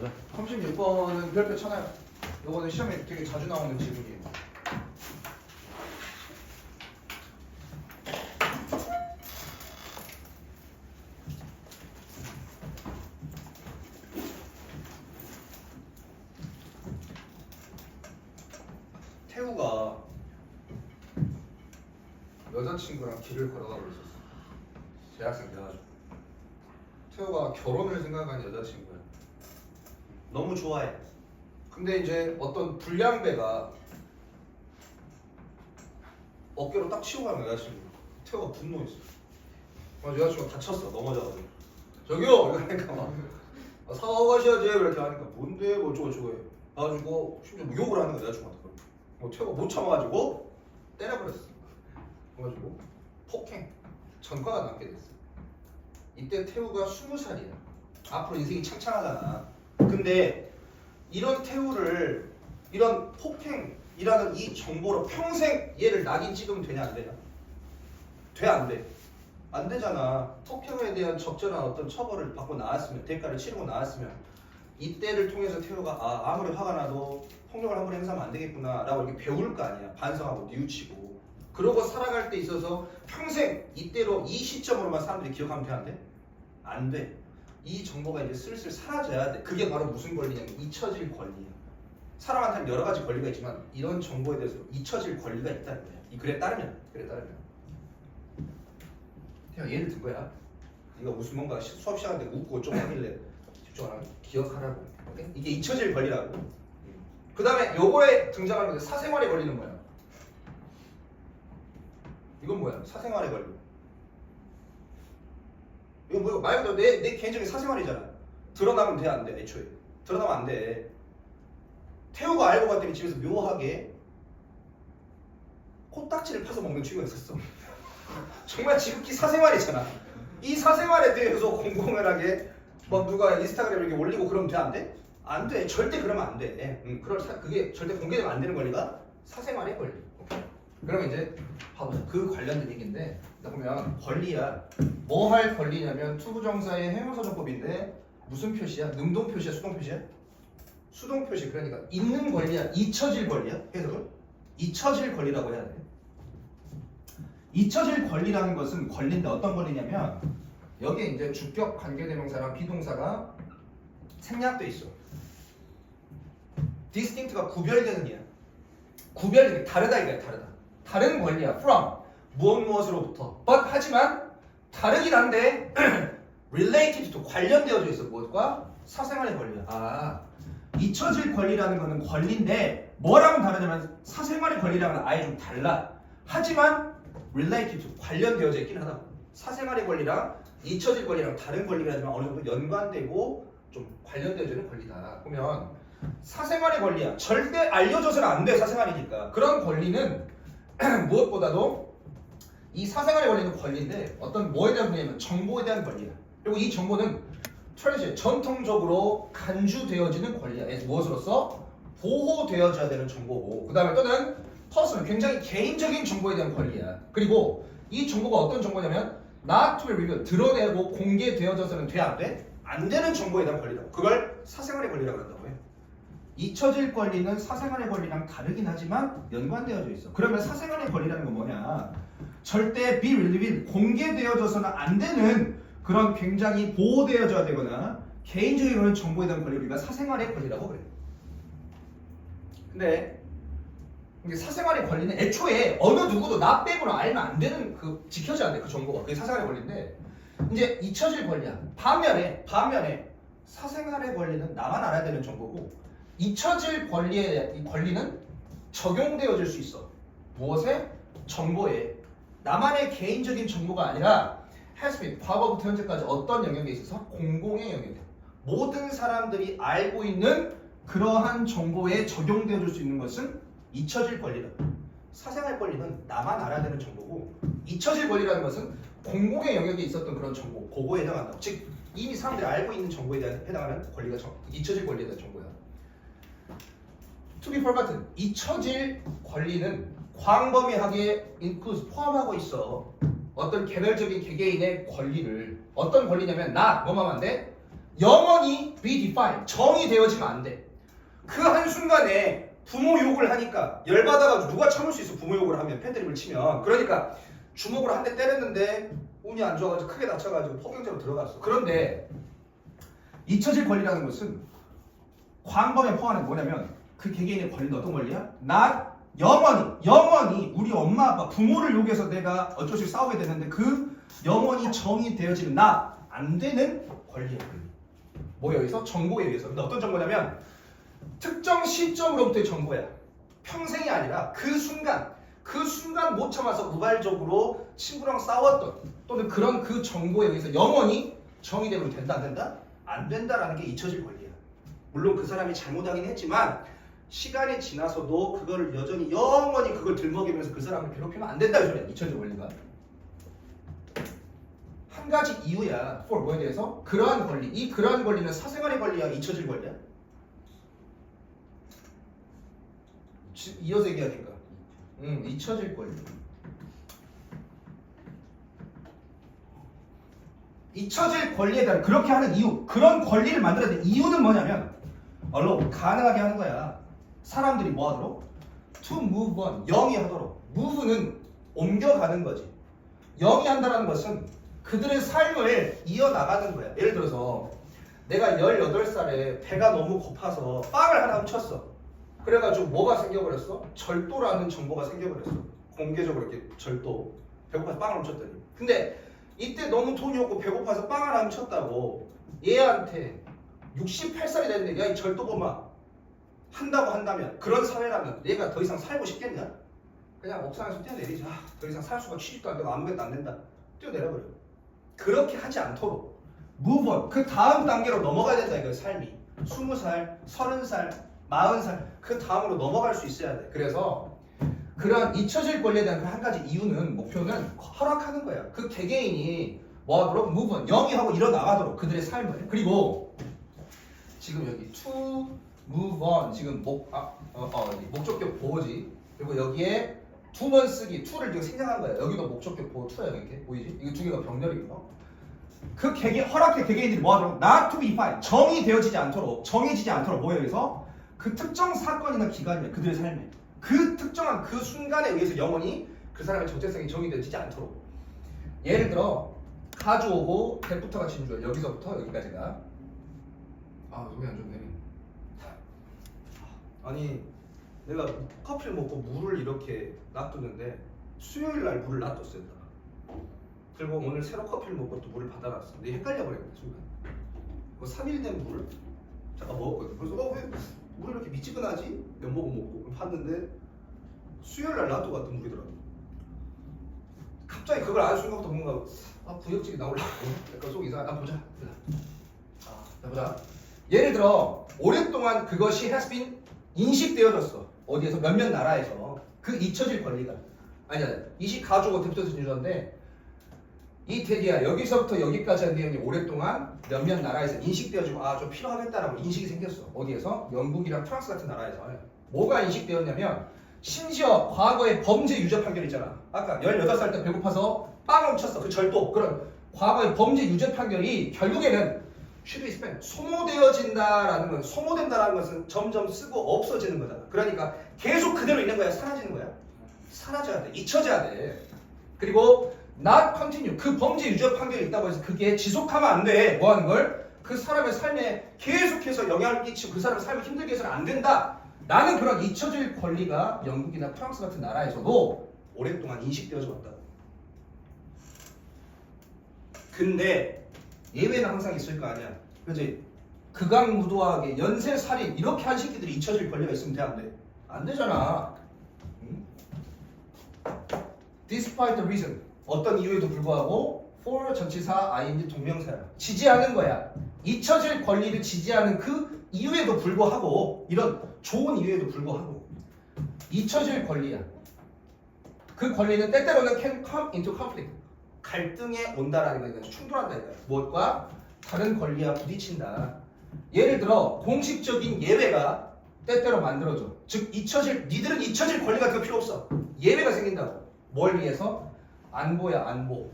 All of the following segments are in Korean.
보자. 36번은 별표 쳐놔요. 요거는 시험에 되게 자주 나오는 질문이에요. 태우가 여자친구랑 길을 걸어가고 있었어. 대학생 돼가지고. 태우가 결혼을 생각한 여자친구야. 너무 좋아해. 근데 이제 어떤 불량배가 어깨로 딱 치고 가는 여자친구. 태우가 분노했어. 여자친구가 다쳤어. 넘어져가지고. 저기요! 이러니까 막 사과하고 가셔야지. 이렇게 하니까 뭔데? 뭐 어쩌고저쩌고 해. 그래가지고 심지어 뭐 욕을 하는 거야 여자친구한테. 태우가 못 참아가지고 때려버렸어. 그래가지고 폭행, 전과가 남게 됐어. 이때 태우가 20살이야. 앞으로 인생이 창창하잖아. 근데 이런 태우를 이런 폭행이라는 이 정보로 평생 얘를 낙인 찍으면 되냐 안 되냐? 돼 안 돼? 안 되잖아. 폭행에 대한 적절한 어떤 처벌을 받고 나왔으면 대가를 치르고 나왔으면 이때를 통해서 태우가 아무리 화가 나도 폭력을 함부로 행사하면 안 되겠구나 라고 이렇게 배울 거 아니야. 반성하고 뉘우치고 그러고 살아갈 때 있어서 평생 이때로 이 시점으로만 사람들이 기억하면 돼 안 돼? 안 돼. 이 정보가 이제 슬슬 사라져야 돼. 그게 바로 무슨 권리냐면 잊혀질 권리야. 사람한테는 여러 가지 권리가 있지만 이런 정보에 대해서 잊혀질 권리가 있다는 거야. 이 글에 따르면. 그냥 예를 든 거야. 네가 무슨 뭔가 수업 시작할 때 웃고 좀 하길래 집중 안 하고 기억하라고. 오케이? 이게 잊혀질 권리라고. 그 다음에 요거에 등장하는 게 사생활의 권리는 뭐야? 이건 뭐야? 사생활의 권리. 이건 뭐야? 말 그대로 내 개인적인 사생활이잖아. 드러나면 돼, 안 돼? 애초에. 드러나면 안 돼. 태우가 알고 봤더니 집에서 묘하게 코딱지를 파서 먹는 친구가 있었어. 정말 지극히 사생활이잖아. 이 사생활에 대해서 공공연하게 막 누가 인스타그램에 이렇게 올리고 그러면 돼, 안 돼? 안 돼. 절대 그러면 안 돼. 그게 절대 공개되면 안 되는 권리가 사생활의 권리. 그러면 이제 봐보자. 그 관련된 얘기인데 보면 권리야. 뭐 할 권리냐면 투부정사의 행위서정법인데 무슨 표시야? 능동 표시야? 수동 표시야? 수동 표시. 그러니까 있는 권리야? 잊혀질 권리야? 해석을? 잊혀질 권리라고 해야 돼. 잊혀질 권리라는 것은 권리인데 어떤 권리냐면 여기에 이제 주격 관계대명사랑 비동사가 생략돼 있어. distinct가 구별되는 이야. 구별되는 게 다르다 이거야. 다른 권리야. from 무엇으로부터. but 하지만 다르긴 한데 related to 관련되어져 있어. 무엇과? 사생활의 권리야. 잊혀질 권리라는 거는 권리인데 뭐랑은 다르냐면 사생활의 권리랑은 아예 좀 달라. 하지만 related to 관련되어져 있긴 하다. 사생활의 권리랑 잊혀질 권리랑 다른 권리긴 하지만 어느 정도 연관되고 좀 관련되어져 있는 권리다. 보면 사생활의 권리야. 절대 알려줘서는 안 돼. 사생활이니까. 그런 권리는 무엇보다도 이 사생활의 권리는 권리인데 어떤 뭐에 대한 권리냐면 정보에 대한 권리야. 그리고 이 정보는 전통적으로 간주되어지는 권리야. 무엇으로서? 보호되어져야 되는 정보고 그 다음에 또는 퍼스널 굉장히 개인적인 정보에 대한 권리야. 그리고 이 정보가 어떤 정보냐면 not to be revealed 드러내고 공개되어져서는 돼 안 돼? 안 되는 정보에 대한 권리다. 그걸 사생활의 권리라고 한다고 해. 잊혀질 권리는 사생활의 권리랑 다르긴 하지만 연관되어져 있어. 그러면 사생활의 권리라는 건 뭐냐? 절대 be revealed 공개되어져서는 안 되는 그런 굉장히 보호되어져야 되거나 개인적인 그런 정보에 대한 권리를 우리가 사생활의 권리라고 그래. 근데 이게 사생활의 권리는 애초에 어느 누구도 나 빼고는 알면 안 되는 지켜져야 돼. 그 정보가. 그게 사생활의 권리인데 이제 잊혀질 권리야. 반면에 사생활의 권리는 나만 알아야 되는 정보고 잊혀질 권리는 적용되어질 수 있어. 무엇에? 정보에. 나만의 개인적인 정보가 아니라 has been 과거부터 현재까지 어떤 영역에 있어서 공공의 영역이야. 모든 사람들이 알고 있는 그러한 정보에 적용되어질 수 있는 것은 잊혀질 권리다. 사생활 권리는 나만 알아야 되는 정보고 잊혀질 권리라는 것은 공공의 영역에 있었던 그런 정보, 그거에 해당한다. 즉 이미 사람들이 알고 있는 정보에 대한 해당하는 권리가 잊혀질 권리에 대한 정보야. To be forgotten 잊혀질 권리는 광범위하게 includes 포함하고 있어. 어떤 개별적인 개개인의 권리를 어떤 권리냐면 나 뭐만 안 돼? 영원히 be defined. 정의되어지면 안 돼. 그 한순간에 부모 욕을 하니까 열받아가지고 누가 참을 수 있어. 부모 욕을 하면 패드립을 치면. 그러니까 주먹으로 한 대 때렸는데 운이 안 좋아가지고 크게 다쳐가지고 포경자로 들어갔어. 그런데 잊혀질 권리라는 것은 광범위한 포함은 뭐냐면 그 개개인의 권리는 어떤 권리야? 난 영원히 우리 엄마 아빠 부모를 욕해서 내가 어쩔 수 없이 싸우게 되는데 그 영원히 정의되어지는 나 안 되는 권리야. 뭐에 의해서? 정보에 의해서. 근데 어떤 정보냐면 특정 시점으로부터의 정보야. 평생이 아니라 그 순간 못 참아서 우발적으로 친구랑 싸웠던 또는 그런 그 정보에 의해서 영원히 정의되면 된다 안 된다? 안 된다라는 게 잊혀질 권리야. 물론 그 사람이 잘못하긴 했지만 시간이 지나서도 그거를 여전히 영원히 그걸 들먹이면서 그 사람을 괴롭히면 안 된다 이 소리야. 잊혀질 권리가. 한 가지 이유야. for 뭐에 대해서? 그러한 권리. 이 그러한 권리는 사생활의 권리야, 잊혀질 권리야? 이어서 얘기하니까. 잊혀질 권리. 잊혀질 권리에 대한 그렇게 하는 이유, 그런 권리를 만들어야 돼. 이유는 뭐냐면 얼로 가능하게 하는 거야. 사람들이 뭐 하도록? To move on. 영위하도록. move는 옮겨가는 거지. 영위한다는 것은 그들의 삶을 이어나가는 거야. 예를 들어서 내가 18살에 배가 너무 고파서 빵을 하나 훔쳤어. 그래가지고 뭐가 생겨버렸어? 절도라는 정보가 생겨버렸어. 공개적으로 이렇게 절도. 배고파서 빵을 훔쳤더니. 근데 이때 너무 돈이 없고 배고파서 빵 하나 훔쳤다고 얘한테 68살이 됐는데 야 이 절도범아 한다고 한다면 그런 사회라면 얘가 더 이상 살고 싶겠냐? 그냥 옥상에서 뛰어내리자. 더 이상 살 수가 취직도 안 되고 아무것도 안 된다. 뛰어내려버려. 그렇게 하지 않도록 move on. 그 다음 단계로 넘어가야 된다 이거야. 삶이 20살, 30살, 40살 그 다음으로 넘어갈 수 있어야 돼. 그래서 그런 잊혀질 권리에 대한 그 한 가지 이유는 목표는 허락하는 거야. 그 개개인이 뭐 하도록 move on, 영위하고 일어나가도록 그들의 삶을. 그리고 지금 여기 to move on 지금 목적격 보호지. 그리고 여기에 두 번 쓰기 to를 지금 생략한 거야. 여기도 목적격 보호 to야 이렇게 보이지? 이거 두 개가 병렬이고요. 그 허락의 개개인들이 뭐 하도록 not to be defined 정의되어지지 않도록 정해지지 않도록 뭐에 의해서 그 특정 사건이나 기간이나 그들의 삶에 그 특정한 그 순간에 의해서 영원히 그 사람의 정체성이 정의되지 않도록. 예를 들어 가져오고 대부터가 진주야. 여기서부터 여기까지가 속이 안 좋네. 아니 내가 커피를 먹고 물을 이렇게 놔두는데 수요일 날 물을 놔뒀어요. 그리고 오늘 새로 커피를 먹고 또 물을 받아놨어. 근데 헷갈려 버렸네 순간. 그 3일 된 물을 잠깐 먹었거든. 그래서 왜 물이 이렇게 미지근하지? 몇 모금 먹고 봤는데 수요일 날 놔두고 왔던 물이더라고. 갑자기 그걸 아는 순간부터 뭔가 구역질이 나오려고. 약간 속이 이상하다. 보자. 보자. 예를 들어 오랫동안 그것이 has been 인식되어졌어. 어디에서 몇몇 나라에서 그 잊혀질 권리가 아니야. 이식 가족을 대표해서 준주인데 이 테디야 여기서부터 여기까지 한 내용이 오랫동안 몇몇 나라에서 인식되어지고 좀 필요하겠다라고 인식이 생겼어. 어디에서? 영국이랑 프랑스 같은 나라에서. 뭐가 인식되었냐면 심지어 과거의 범죄 유죄 판결 있잖아. 아까 18살 때 배고파서 빵을 훔쳤어. 그 절도. 그런 과거의 범죄 유죄 판결이 결국에는 소모되어진다라는 건 소모된다라는 것은 점점 쓰고 없어지는 거잖아. 그러니까 계속 그대로 있는 거야. 사라지는 거야. 사라져야 돼. 잊혀져야 돼. 그리고 not continue. 그 범죄 유죄 판결이 있다고 해서 그게 지속하면 안 돼. 뭐 하는 걸? 그 사람의 삶에 계속해서 영향을 끼치고 그 사람의 삶을 힘들게 해서는 안 된다. 라는 그런 잊혀질 권리가 영국이나 프랑스 같은 나라에서도 오랫동안 인식되어져 왔다. 근데 예외는 항상 있을 거 아니야. 그지? 극악무도하게 연쇄살인 이렇게 한 새끼들이 잊혀질 권리가 있으면 돼 안 돼? 안 되잖아. 응? Despite the reason. 어떤 이유에도 불구하고 for 전치사 ing 동명사야. 지지하는 거야. 잊혀질 권리를 지지하는 그 이유에도 불구하고 이런 좋은 이유에도 불구하고 잊혀질 권리야. 그 권리는 때때로는 can come into conflict. 갈등에 온다라는 거니까 충돌한다 이거야. 무엇과? 다른 권리와 부딪힌다. 예를 들어 공식적인 예외가 때때로 만들어져. 즉 니들은 잊혀질 권리가 그 필요 없어. 예외가 생긴다고. 뭘 위해서? 안보야 안보.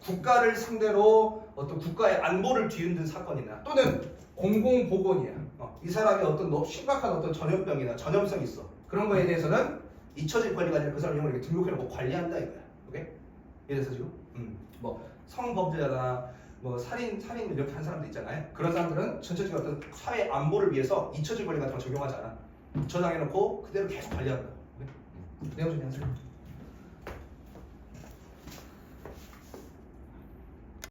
국가를 상대로 어떤 국가의 안보를 뒤흔든 사건이나 또는 공공보건이야. 이 사람이 어떤 심각한 어떤 전염병이나 전염성이 있어. 그런 거에 대해서는 잊혀질 권리가 아니라 그 사람 영을 이렇게 등록해놓고 관리한다 이거야. 오케이? 이래서 지금 뭐 성범죄자나 뭐 살인 이렇게 한 사람들 있잖아요. 그런 사람들은 전체적인 어떤 사회 안보를 위해서 잊혀질 권리 같은 걸 적용하지 않아. 저장해놓고 그대로 계속 관리한다. 내용 좀 해주세요.